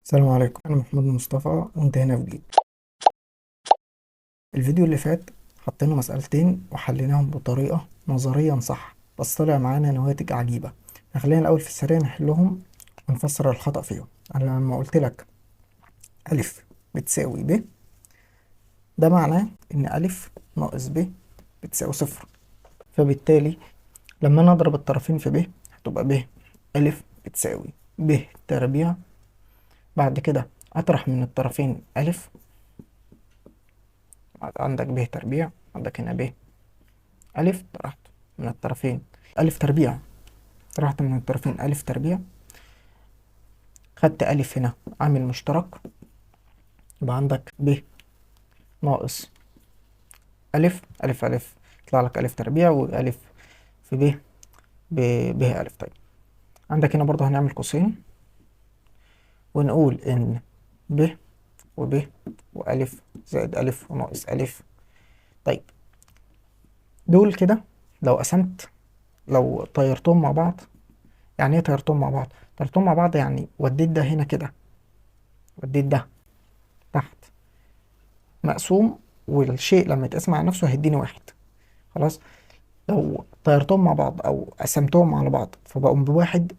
السلام عليكم، أنا محمد مصطفى وأنت هنا في جديد. الفيديو اللي فات حطينا مسألتين وحليناهم بطريقة نظريا صح، بس طلع معانا نواتج عجيبة. خلينا الأول في السريع نحلهم ونفسر الخطأ فيهم. أنا لما قلت لك ألف بتساوي ب، ده معناه إن ألف ناقص ب بتساوي صفر. فبالتالي لما أنا أضرب الطرفين في ب هتبقى ب ألف بتساوي ب تربيع. بعد كده أطرح من الطرفين ألف، عندك ب تربيع، عندك هنا ب ألف، طرحت من الطرفين ألف تربيع، طرحت من الطرفين ألف تربيع، خدت ألف هنا عامل مشترك، يبقى عندك ب ناقص ألف، ألف ألف يطلع لك ألف تربيع، وألف في ب ألف. طيب عندك هنا برضه هنعمل قوسين ونقول إن ب وب وألف زائد ألف وناقص ألف. طيب دول كده لو قسمت، لو طيرتهم مع بعض، يعني ايه طيرتهم مع بعض؟ طيرتهم مع بعض يعني وديت ده هنا كده، وديت ده تحت مقسوم، والشيء لما يتقسم على نفسه هيديني واحد. خلاص، لو طيرتهم مع بعض او قسمتهم على بعض فبقوا بواحد،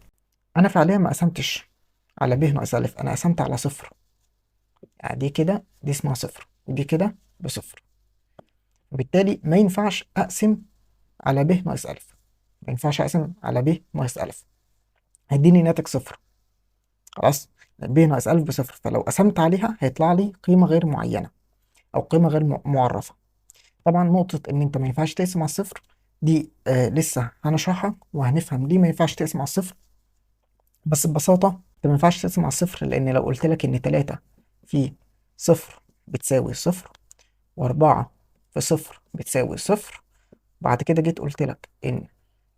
انا فعليا ما قسمتش على ب ناقص الف، انا قسمت على صفر. يعني دي كده دي اسمها صفر، ودي كده بصفر. وبالتالي ما ينفعش اقسم على ب ناقص الف، ما ينفعش اقسم على ب ناقص الف، هيديني ناتج صفر. خلاص، ب ناقص الف بصفر، فلو قسمت عليها هيطلع لي قيمة غير معينة او قيمة غير معرفة. طبعا نقطة إن أنت ما ينفعش تقسم على الصفر دي لسه هنشرحها وهنفهم ليه ما ينفعش تقسم على الصفر. بس ببساطة أنت ما ينفعش تقسم على الصفر، لأن لو قلت لك إن تلاتة في صفر بتساوي صفر، وأربعة في صفر بتساوي صفر، بعد كده جيت قلت لك إن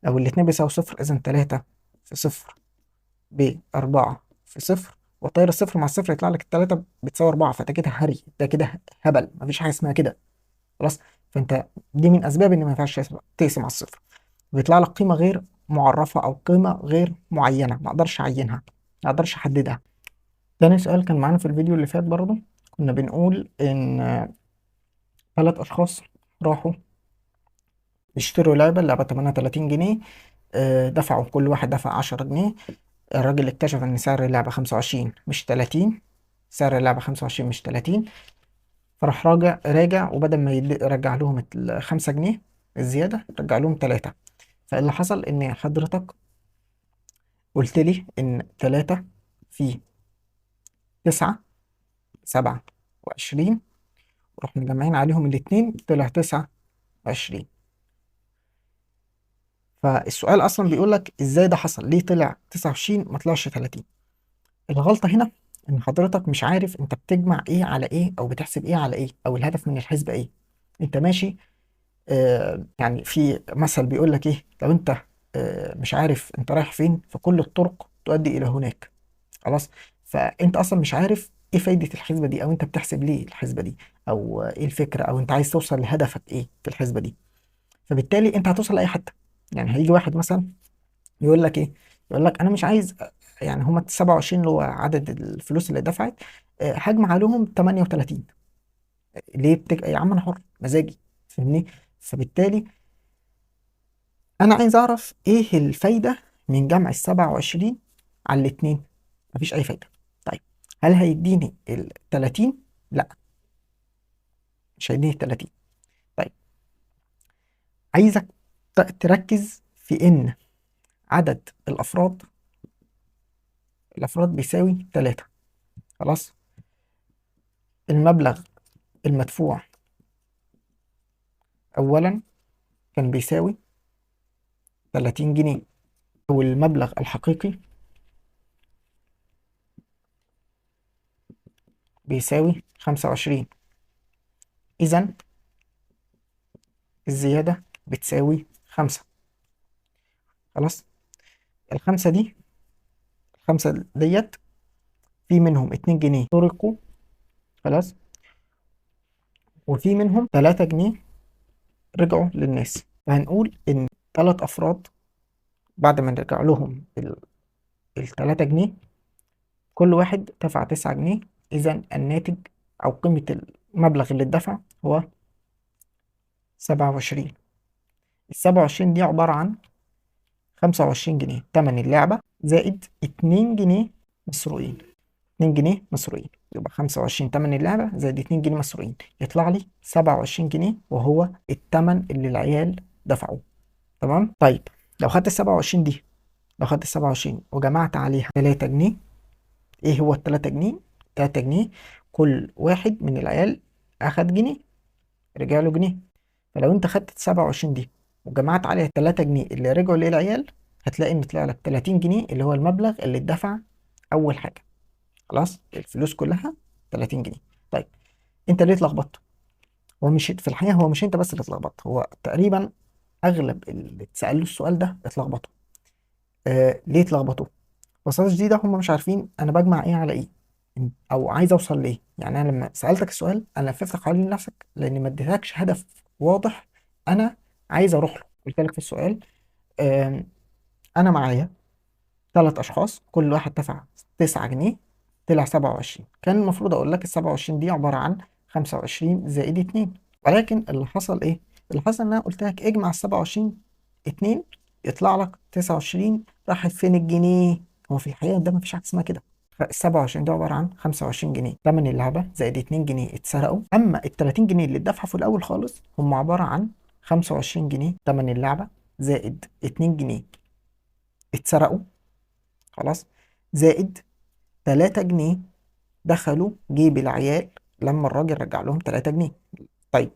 لو الاتنين بيساوي صفر إذا تلاتة في صفر بأربعة في صفر، وطاير الصفر مع الصفر يطلع لك التلاتة بتساوي أربعة، فده كده هري، ده كده هبل، مفيش حاجة اسمها كده. خلاص، فانت دي من اسباب ان ما ينفعش تقسم على الصفر، بيطلع لك قيمه غير معرفه او قيمه غير معينه، ما اقدرش اعينها، ما اقدرش احددها. تاني سؤال كان معانا في الفيديو اللي فات برضه، كنا بنقول ان ثلاث اشخاص راحوا يشتروا لعبه، اللعبه ثمنها 30 جنيه. دفعوا كل واحد دفع 10 جنيه. الراجل اكتشف ان سعر اللعبه 25 مش 30، سعر اللعبه 25 مش 30. فراح راجع وبدل ما يرجع لهم ال5 جنيه الزيادة رجع لهم 3. فاللي حصل إن حضرتك قلت لي إن 3 في 9 27، ورحنا مجمعين عليهم الاتنين طلع 29. فالسؤال أصلا بيقول لك إزاي ده حصل؟ ليه طلع 29 ما طلعش 30؟ الغلطة هنا إن حضرتك مش عارف أنت بتجمع إيه على إيه أو بتحسب إيه على إيه أو الهدف من الحسبة إيه. أنت ماشي، يعني في مثل بيقول لك ايه، لو انت مش عارف انت رايح فين فكل الطرق تؤدي الى هناك. خلاص، فانت اصلا مش عارف ايه فايدة الحسبة دي، او انت بتحسب ليه الحسبة دي، او ايه الفكرة، او انت عايز توصل لهدفك ايه في الحسبة دي. فبالتالي انت هتوصل لاي حتة. يعني هيجي واحد مثلا يقول لك ايه، يقول لك انا مش عايز، يعني هما 27 اللي هو عدد الفلوس اللي دفعت، هجمع عليهم 38. ليه يا عم انا حر مزاجي، فاهمني؟ فبالتالي انا عايز اعرف ايه الفايده من جمع ال27 على الاتنين. مفيش اي فايده. طيب هل هيديني ال30؟ لا، مش هيديني ال30. طيب عايزك تركز في ان عدد الافراد بيساوي 3. خلاص، المبلغ المدفوع اولا كان بيساوي 30 جنيه، والمبلغ الحقيقي بيساوي 25. اذا الزياده بتساوي 5. خلاص، الخمسة دي، الخمسة ديت في منهم 2 جنيه سرقوا. خلاص، وفي منهم 3 جنيه رجعوا للناس. فهنقول إن 3 أفراد بعد ما نرجع لهم ال 3 جنيه كل واحد دفع 9 جنيه، إذا الناتج أو قيمة المبلغ اللي اتدفع هو 27. ال27 دي عبارة عن 25 جنيه تمن اللعبة زائد 2 جنيه مسروقين. 2 جنيه مسروقين، يبقى 25 تمن اللعبة زائد 2 جنيه مسروقين، يطلع لي 27 جنيه، وهو التمن اللي العيال دفعوه. تمام. طيب لو خدت ال27 دي، لو خدت ال27 وجمعت عليها 3 جنيه، ايه هو ال3 جنيه؟ 3 جنيه كل واحد من العيال اخد جنيه، رجع له جنيه. فلو انت خدت ال27 دي وجمعت عليها ال3 جنيه اللي رجعوا للعيال، هتلاقي ان طلع لك 30 جنيه، اللي هو المبلغ اللي اتدفع اول حاجة. خلاص، الفلوس كلها 30 جنيه. طيب انت ليه اتلخبطت؟ هو مش في الحقيقة، هو مش انت بس اللي اتلخبطت، هو تقريبا اغلب اللي اتسألوا السؤال ده اتلخبطوا. ليه اتلخبطوا؟ ببساطة شديدة هم مش عارفين انا بجمع ايه على ايه، او عايز اوصل لايه. يعني انا لما سألتك السؤال انا لففتك حوالين نفسك، لاني ما اديتكش هدف واضح انا عايز اروح له. قلت لك في السؤال آم، انا معايا 3 اشخاص كل واحد دفع 9 جنيه، طلع 27. كان المفروض اقول لك ال27 دي عبارة عن 25 زائد 2، ولكن اللي حصل ايه؟ اللي حصل ان انا قلت لك اجمع ال27 2، يطلع لك 29. راحت فين الجنيه؟ هو في الحقيقة ده مفيش حاجة اسمها كده. ال27 ده عبارة عن 25 جنيه تمن اللعبة زائد 2 جنيه اتسرقوا، اما ال 30 جنيه اللي اتدفعوا في الاول خالص هم عبارة عن 25 جنيه تمن اللعبة زائد 2 جنيه اتسرقوا. خلاص، زائد 3 جنيه دخلوا جيب العيال لما الراجل رجع لهم 3 جنيه. طيب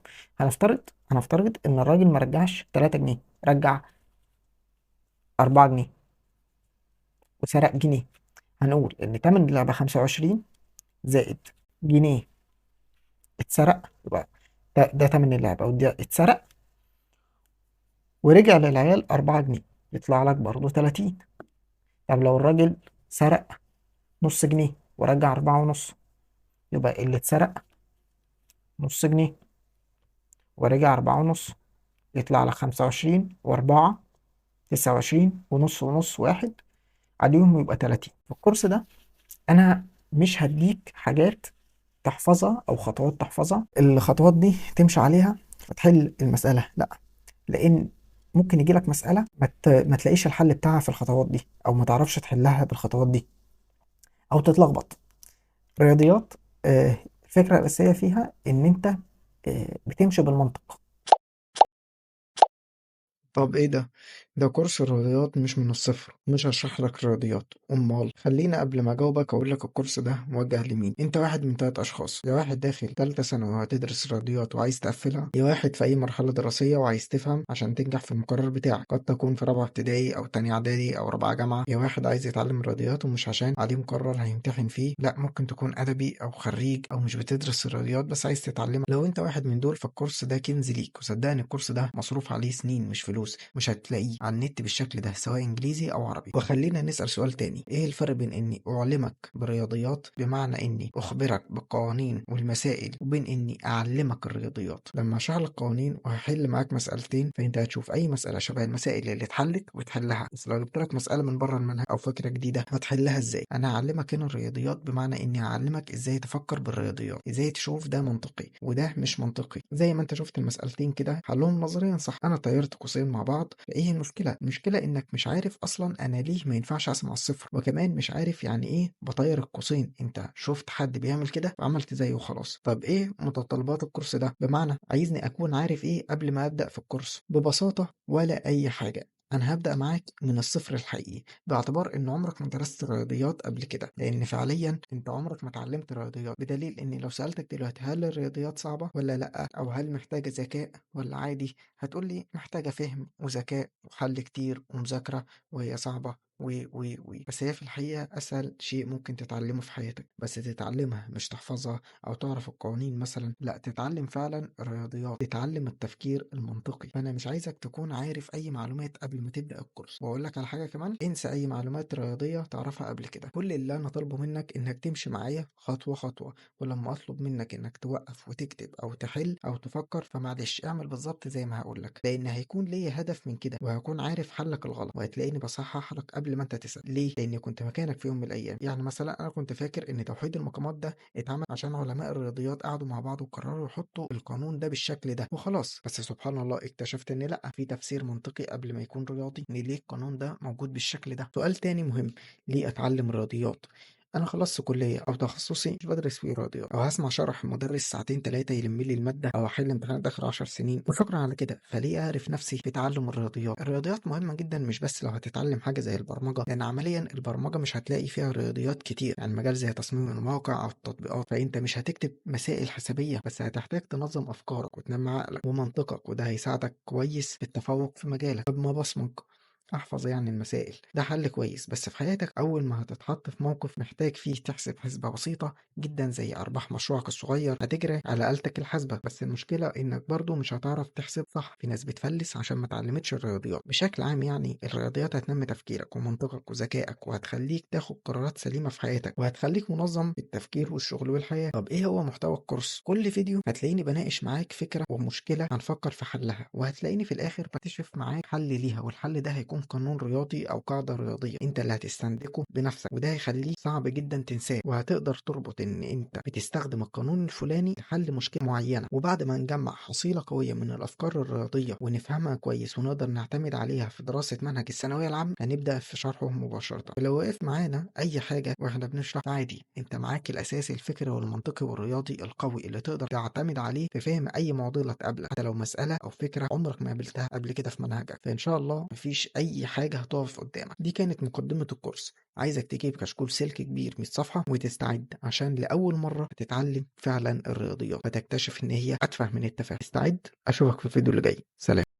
هنفترض ان الراجل ما رجعش 3 جنيه، رجع 4 جنيه وسرق جنيه. هنقول ان تمن اللعبة 25 زائد جنيه اتسرق، يبقى ده تمن اللعبة وده اتسرق، ورجع للعيال 4 جنيه، يطلع لك برضه 30. طب لو الراجل سرق نص جنيه ورجع 4 ونص، يبقى اللي اتسرق نص جنيه ورجع 4 ونص، يطلع لك 25 و4 29 ونص ونص واحد، عليهم يبقى 30. في الكورس ده أنا مش هديك حاجات تحفظها أو خطوات تحفظها، الخطوات دي تمشي عليها فتحل المسألة، لا. لأن ممكن يجي لك مسألة ما تلاقيش الحل بتاعها في الخطوات دي، أو ما تعرفش تحلها بالخطوات دي، أو تتلخبط. رياضيات الفكرة الأساسية فيها إن أنت بتمشي بالمنطق. طب ايه ده؟ ده كورس الرياضيات مش من الصفر، مش هشرح لك رياضيات. امال خلينا قبل ما اجاوبك اقول لك الكورس ده موجه لمين. انت واحد من 3 اشخاص، يا واحد داخل تالتة ثانوي وهتدرس رياضيات وعايز تقفلها، يا واحد في اي مرحله دراسيه وعايز تفهم عشان تنجح في المقرر بتاعك، قد تكون في رابعه ابتدائي او تانية اعدادي او رابعه جامعه، يا واحد عايز يتعلم رياضيات ومش عشان عليه مقرر هيمتحن فيه، لا، ممكن تكون ادبي او خريج او مش بتدرس الرياضيات بس عايز تتعلمها. لو انت واحد من دول فالكورس ده كنز ليك، وصدقني الكورس ده مصروف عليه سنين مش فلوس، مش هتلاقيه على النت بالشكل ده سواء انجليزي او عربي. وخلينا نسأل سؤال تاني، ايه الفرق بين اني اعلمك برياضيات بمعنى اني اخبرك بالقوانين والمسائل، وبين اني اعلمك الرياضيات؟ لما اشرح لك قوانين وهحل معاك مسألتين، فانت هتشوف اي مسألة شبه المسائل اللي اتحلت وتحلها، بس لو جبت لك مسألة من بره المنهج او فكرة جديدة هتحلها ازاي؟ انا هعلمك هنا الرياضيات بمعنى اني هعلمك ازاي تفكر بالرياضيات، ازاي تشوف ده منطقي وده مش منطقي. زي ما انت شفت المسألتين كده حلهم نظريا صح، انا طيرت قوسين مع بعض. ايه المشكلة؟ المشكلة انك مش عارف اصلا انا ليه ما ينفعش اسمع الصفر، وكمان مش عارف يعني ايه بطير القوسين. انت شفت حد بيعمل كده وعملت زيه وخلاص. طب ايه متطلبات الكورس ده؟ بمعنى عايزني اكون عارف ايه قبل ما ابدأ في الكورس؟ ببساطة ولا اي حاجة، انا هبدأ معاك من الصفر الحقيقي، باعتبار ان عمرك ما درست رياضيات قبل كده، لان فعليا انت عمرك ما اتعلمت رياضيات. بدليل ان لو سألتك دلوقتي هل الرياضيات صعبة ولا لا، او هل محتاجة ذكاء ولا عادي، هتقول لي محتاجة فهم وذكاء وحل كتير ومذاكرة، وهي صعبة بس هي في الحقيقة أسهل شيء ممكن تتعلمه في حياتك، بس تتعلمها مش تحفظها أو تعرف القوانين مثلا، لا، تتعلم فعلا الرياضيات، تتعلم التفكير المنطقي. فأنا مش عايزك تكون عارف أي معلومات قبل ما تبدأ الكورس. وأقول لك على حاجة كمان، انسى أي معلومات رياضية تعرفها قبل كده. كل اللي أنا طالبه منك إنك تمشي معايا خطوة خطوة، ولما أطلب منك إنك توقف وتكتب أو تحل أو تفكر فمعلش اعمل بالظبط زي ما هقولك، لأن هيكون ليا هدف من كده وهكون عارف حلك الغلط وهتلاقيني بصحح لك قبل ما أنت تسأل. ليه؟ لأني كنت مكانك في يوم من الأيام. يعني مثلا أنا كنت فاكر إن توحيد المقامات ده اتعمل عشان علماء الرياضيات قعدوا مع بعض وقرروا يحطوا القانون ده بالشكل ده وخلاص، بس سبحان الله اكتشفت إن لأ، في تفسير منطقي قبل ما يكون رياضي إن ليه القانون ده موجود بالشكل ده. سؤال تاني مهم، ليه أتعلم رياضيات؟ أنا خلصت كلية أو تخصصي مش بدرس فيه رياضيات، أو هسمع شرح مدرس ساعتين تلاتة يلم لي المادة، أو أحل امتحانات آخر 10 سنين وشكرا على كده. فليه أعرف نفسي في تعلم الرياضيات؟ الرياضيات مهمة جدا، مش بس لو هتتعلم حاجة زي البرمجة، لأن عمليا البرمجة مش هتلاقي فيها رياضيات كتير، يعني مجال زي تصميم المواقع أو التطبيقات، فأنت مش هتكتب مسائل حسابية، بس هتحتاج تنظم أفكارك وتنمي عقلك ومنطقك، وده هيساعدك كويس في التفوق في مجالك. لما بصمج احفظ يعني المسائل، ده حل كويس، بس في حياتك اول ما هتتحط في موقف محتاج فيه تحسب حسبة بسيطة جدا زي ارباح مشروعك الصغير، هتجري على آلتك الحاسبة، بس المشكلة انك برضو مش هتعرف تحسب صح. في ناس بتفلس عشان ما اتعلمتش الرياضيات. بشكل عام يعني الرياضيات هتنمي تفكيرك ومنطقك وذكائك، وهتخليك تاخد قرارات سليمة في حياتك، وهتخليك منظم في التفكير والشغل والحياة. طب ايه هو محتوى الكورس؟ كل فيديو هتلاقيني بناقش معاك فكرة ومشكلة هنفكر في حلها، وهتلاقيني في الاخر بكتشف معاك حل ليها، والحل ده هيكون قانون رياضي او قاعدة رياضية انت اللي هتستنتجه بنفسك، وده هيخليك صعب جدا تنساه، وهتقدر تربط ان انت بتستخدم القانون الفلاني لحل مشكلة معينة. وبعد ما نجمع حصيلة قوية من الافكار الرياضية ونفهمها كويس ونقدر نعتمد عليها في دراسة منهج الثانوية العامة، هنبدأ في شرحه مباشرة. لو وقف معانا اي حاجة واحنا بنشرح عادي، انت معاك الاساس الفكري والمنطقي والرياضي القوي اللي تقدر تعتمد عليه في فهم اي معضلة تقابلك، حتى لو مسألة او فكرة عمرك ما قابلتها قبل كده في منهجك. فان شاء الله مفيش اي حاجة هتقف قدامك. دي كانت مقدمة الكورس. عايزك تجيب كشكول سلك كبير 100 صفحة وتستعد، عشان لأول مرة هتتعلم فعلا الرياضيات فتكتشف إن هي أتفه من التفاهة. استعد، أشوفك في الفيديو اللي جاي. سلام.